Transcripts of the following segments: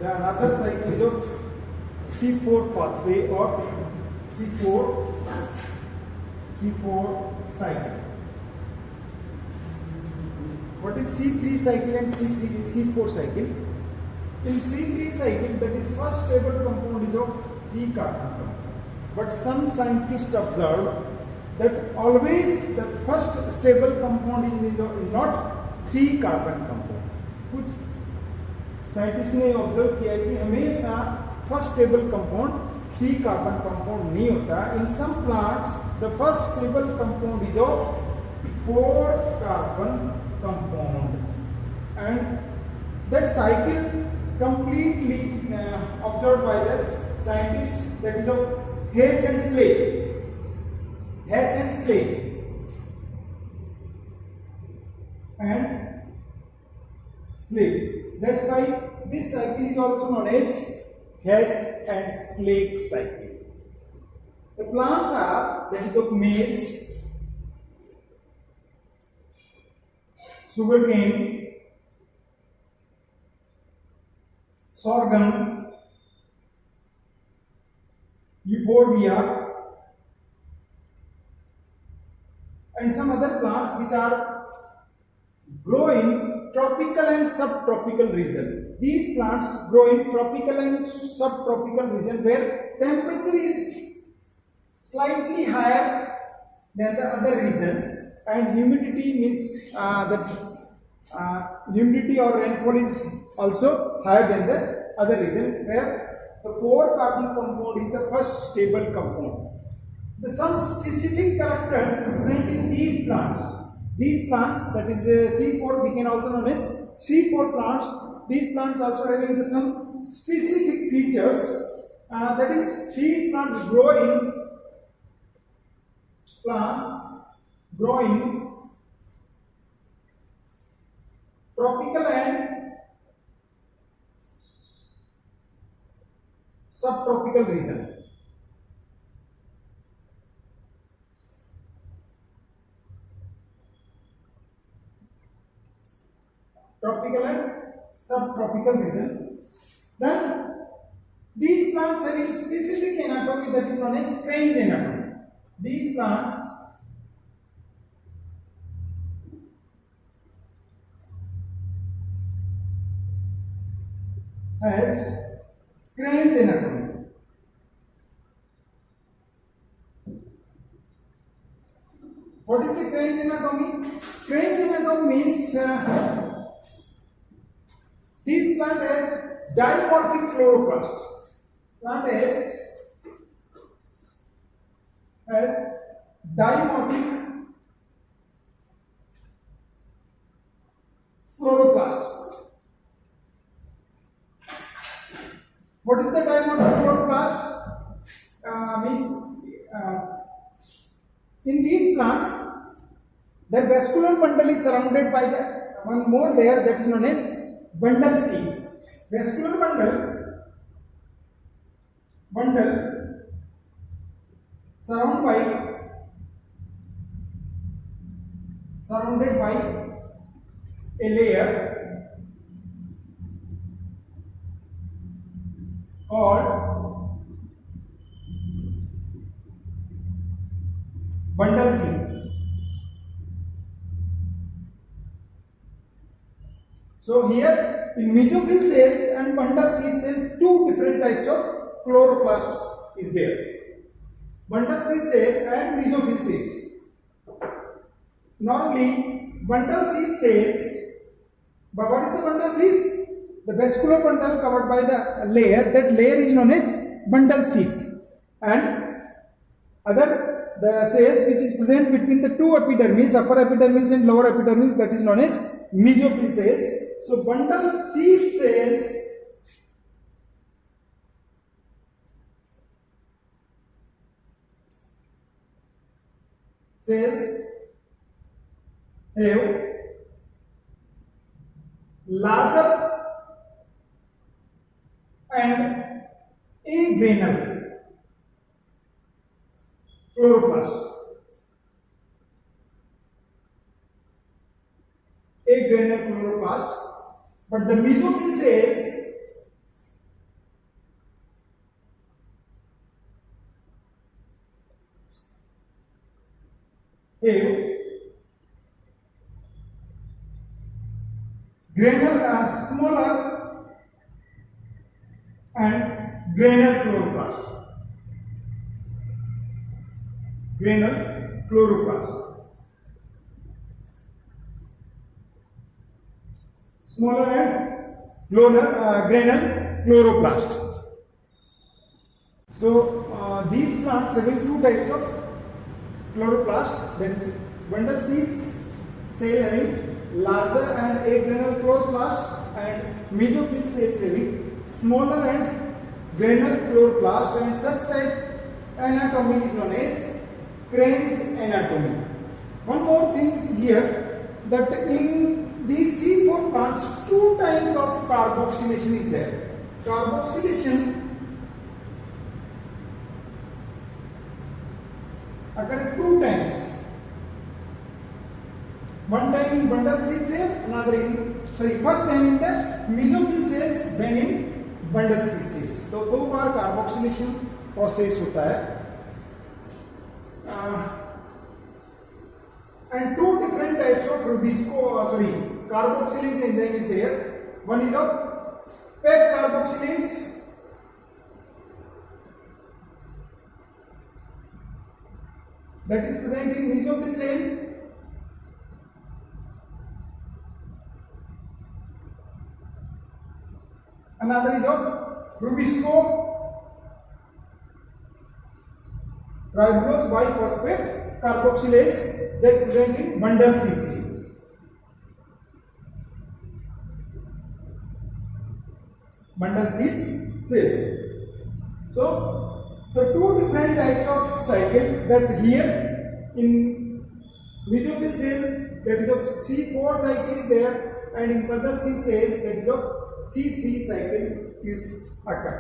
The another cycle is of C4 pathway or C4 cycle. What is C3 cycle and C4 cycle? In C3 cycle, that is first stable compound is of 3 carbon compound. But some scientists observe that always the first stable compound is not 3 carbon compound. कुछ scientist ने observe किया है कि हमेशा first stable compound 3 carbon compound नहीं होता. In some plants the first stable compound is of 4 carbon compound and that cycle completely observed by the scientist, that is of H and Slade and Slade. That's why this cycle is also known as H and Slade cycle. The plants are, that is of maize, sugarcane, sorghum, euphorbia, and some other plants which are grow in tropical and subtropical region. These plants grow in tropical and subtropical region where temperature is slightly higher than the other regions, and humidity means humidity or rainfall is also higher than the other region, where the 4 carbon compound is the first stable compound. Some specific characters present in these plants. These plants, that is C4, we can also known as C4 plants. These plants also having some specific features. That is, these plants grow in tropical and subtropical region. Tropical and subtropical region. Then these plants having specific anatomy, that is known as strange anatomy. These plants has Crane's anatomy. What is the Crane's anatomy? Crane's anatomy means this plant has dimorphic chloroplast. Plant has dimorphic chloroplast. What is the dimorphic chloroplast? In these plants, the vascular bundle is surrounded by one more layer, that is known as bundle sheath. Vascular bundle surrounded by a layer called bundle sheath. So here in mesophyll cells and bundle sheath cells, 2 different types of chloroplasts is there. Bundle sheath cell and mesophyll cells. Normally bundle sheath cells, but what is the bundle sheath? The vascular bundle covered by the layer, that layer is known as bundle sheath, and the cells which is present between the 2 epidermis, upper epidermis and lower epidermis, that is known as mesophyll cells. So bundle sheath cells have larger and agranal chloroplast. Agranal chloroplast. But the mesophyll cells have smaller and granular chloroplast. Granular chloroplast. Smaller and granular chloroplast. So these plants having two types of chloroplast, that is bundle seeds cell having larger and agranular chloroplast, and mesophyll cells having smaller and granular chloroplast, and such type anatomy is known as Crane's anatomy. One more thing here, that in these C4 plants two types of carboxylation is there. Carboxylation occur two times. One time in bundle seed cell, another in first time in the mesophyll cells, then in bundle seed cells. तो दो बार carboxylation process होता है. And two different types of carboxylase enzyme is there. One is of PEG carboxylase, that is present in mesophyll cell. Another is of rubisco ribose biphosphate carboxylase, that present in bundle seed cells. Bundle seed cells. So the two different types of cycle, that here in mesophyll cell, that is of C4 cycle is there, and in bundle seed cells, that is of C3 cycle is occur.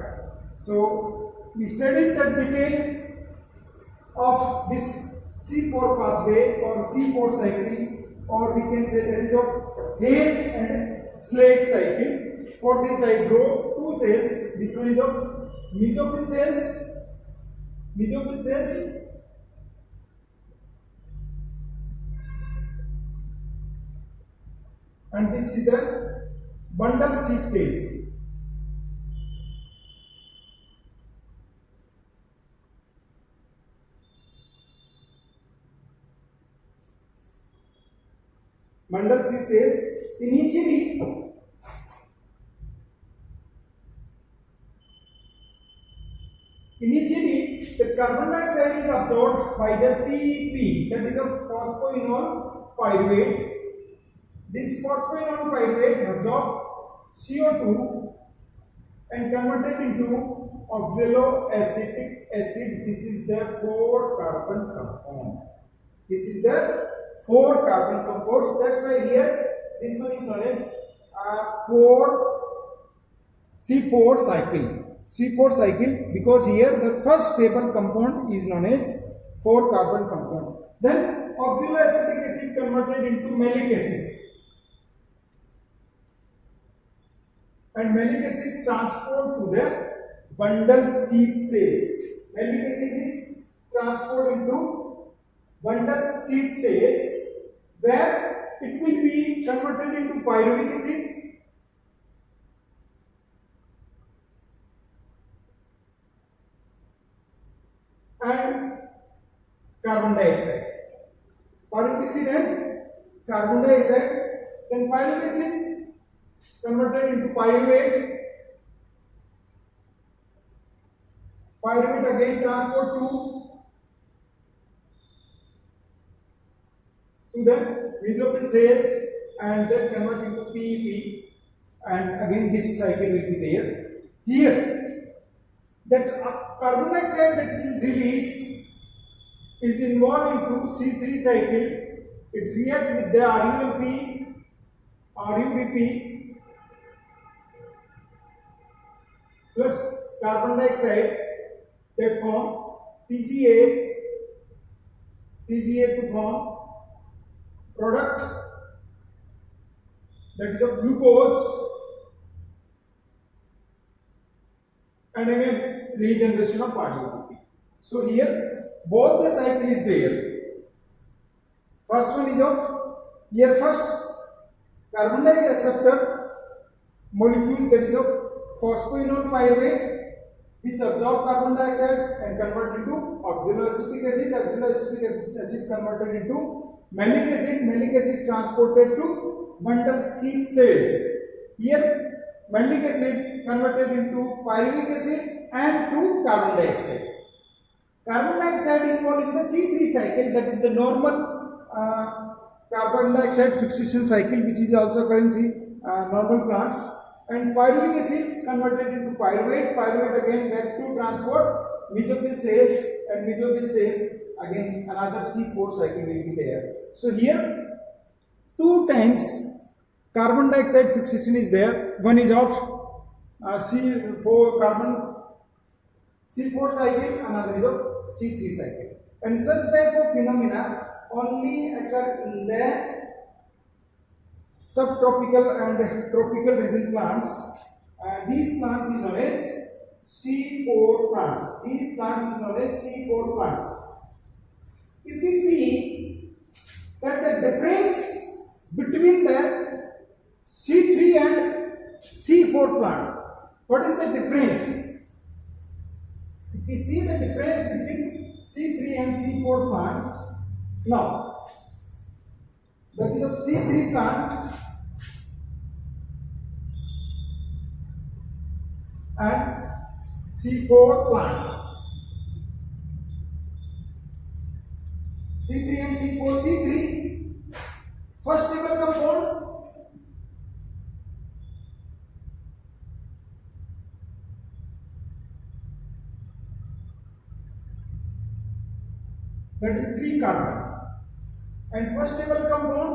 So we studied the detail of this C4 pathway or C4 cycle, or we can say that is of Hayes and Slake cycle. For this I draw two cells. This one is of mesophyll cells, and this is the bundle seed cells. Bundle seed cells, initially the carbon dioxide is absorbed by the PEP, that is a phosphoenol pyruvate. This phosphoenol pyruvate absorbs CO2 and converted into oxaloacetic acid. This is the 4-carbon compound. This is the 4-carbon compounds. That's why here this one is known as C4 cycle. C4 cycle, because here the first stable compound is known as 4-carbon compound. Then oxaloacetic acid converted into malic acid, and malic acid transport to the bundle seed cells. Malic acid is transported into bundle seed cells, where it will be converted into pyruvic acid and carbon dioxide. Pyruvic acid and carbon dioxide, then pyruvic acid converted into pyruvate. Pyruvate again transport to the mesophyll cells and then convert into PEP, and again this cycle will be there. Here, that carbon dioxide that will release is involved into C3 cycle. It reacts with the RUMP, RUBP plus carbon dioxide, that form PGA to form product, that is of glucose, and again regeneration of RUBP. So here both the cycle is there. First one is of here first carbon dioxide acceptor molecules, that is of phosphoenol pyruvate, which absorb carbon dioxide and convert into oxaloacetic acid. Oxaloacetic acid converted into malic acid. Malic acid transported to bundle sheath cells. Here malic acid converted into pyruvic acid and to carbon dioxide. Carbon dioxide involved in the C3 cycle, that is the normal carbon dioxide fixation cycle, which is also occurring in normal plants. And pyruvic acid converted into pyruvate. Pyruvate again back to transport mesophyll cells, and mesophyll cells again another C4 cycle will be there. So here 2 times carbon dioxide fixation is there. One is of C4 carbon C4 cycle, another is of C3 cycle. And such type of phenomena only occur in the subtropical and tropical region plants. These plants is known as C4 plants. These plants is known as C4 plants. If we see that the difference between the C3 and C4 plants, what is the difference? If we see the difference between C3 and C4 plants, now that is of C3 plant and C4 plants. C3 and C4. C3 first stable compound, that is 3 carbon, and first stable compound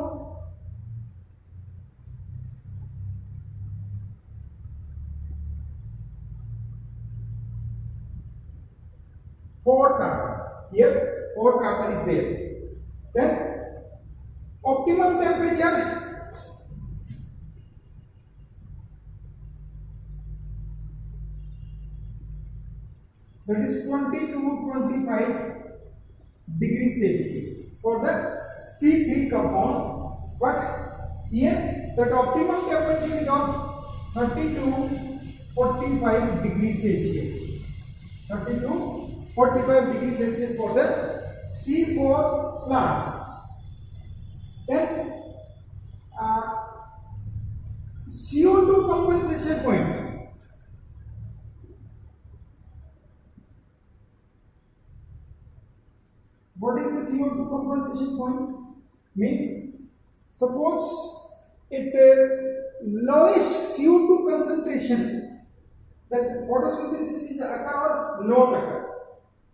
four carbon. Here 4 carbon is there. Then optimum temperature, that is 20 to 25 degrees Celsius for the C3 compound, but here that optimum temperature is of 30 to 45 degrees Celsius. 30 to 45 degrees Celsius for the C4 plants. Then CO2 compensation point. What is the CO2 compensation point? Means suppose at lowest CO2 concentration, that photosynthesis is occur or not occur.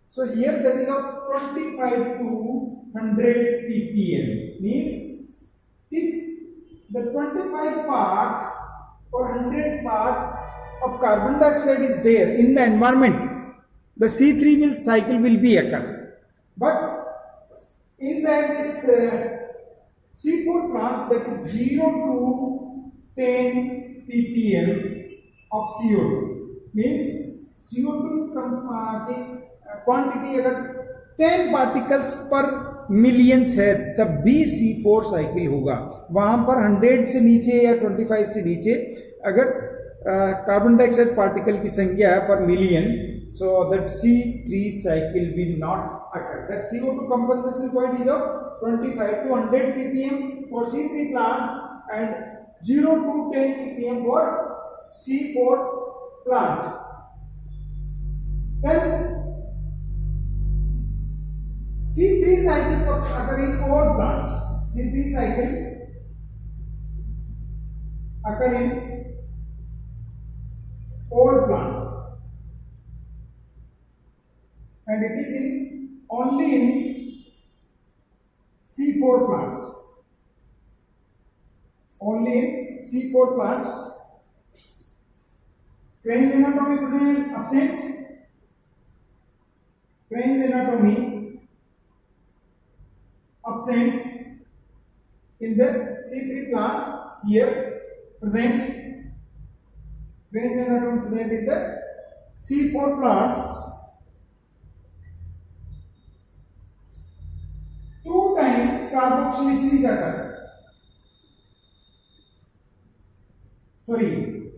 So here that is of 25 to 100 ppm. Means if the 25 part or 100 part of carbon dioxide is there in the environment, the C3 cycle will be occur. But inside this C4 plants, that is 0 to 10 ppm of CO2. Means CO2 the quantity अगर 10 particles पर millions है तब भी C4 cycle होगा. वहां पर 100 से नीचे या 25 से नीचे अगर कार्बन डाइऑक्साइड पार्टिकल की संख्या है पर million, so that C3 cycle will not occur. That CO2 compensation point is of 25 to 100 ppm for C3 plants and 0 to 10 ppm for C4 plant. Then C3 cycle occur in all plants. C3 cycle occur in all plant, and it is in only in C4 plants. Only in C4 plants. Crane's anatomy present absent. Crane's anatomy absent in the C3 plant. Here present. Crane's anatomy present in the C4 plants. 2 times carboxyl carboxylation is occur. Sorry,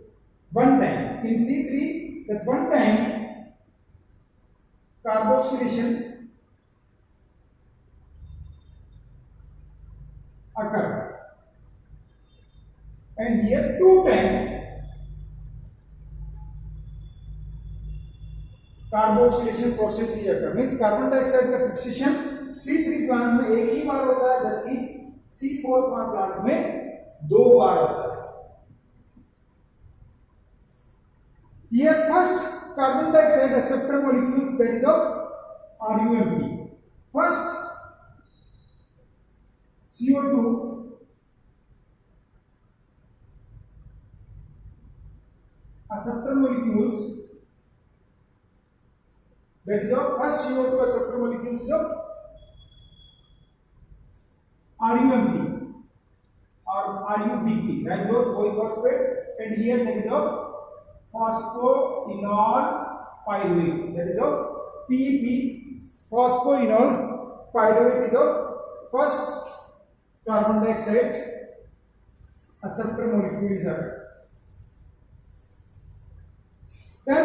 one time in C3, that one time carboxylation occur, and here two time carboxylation process he occur. Means carbon dioxide का fixation C3 plant में एक ही बार होता है, जबकि C4 plant में दो बार होता है. Here first carbon dioxide acceptor molecules, that is of RUMP. First CO2 acceptor molecules, that is of first CO2 acceptor molecules of RUMP or RUBP, ribose polyphosphate, and here that is of phosphoenol pyruvate, that is of PP. Phosphoenol pyruvate is of first carbon dioxide acceptor molecule is occurred. Then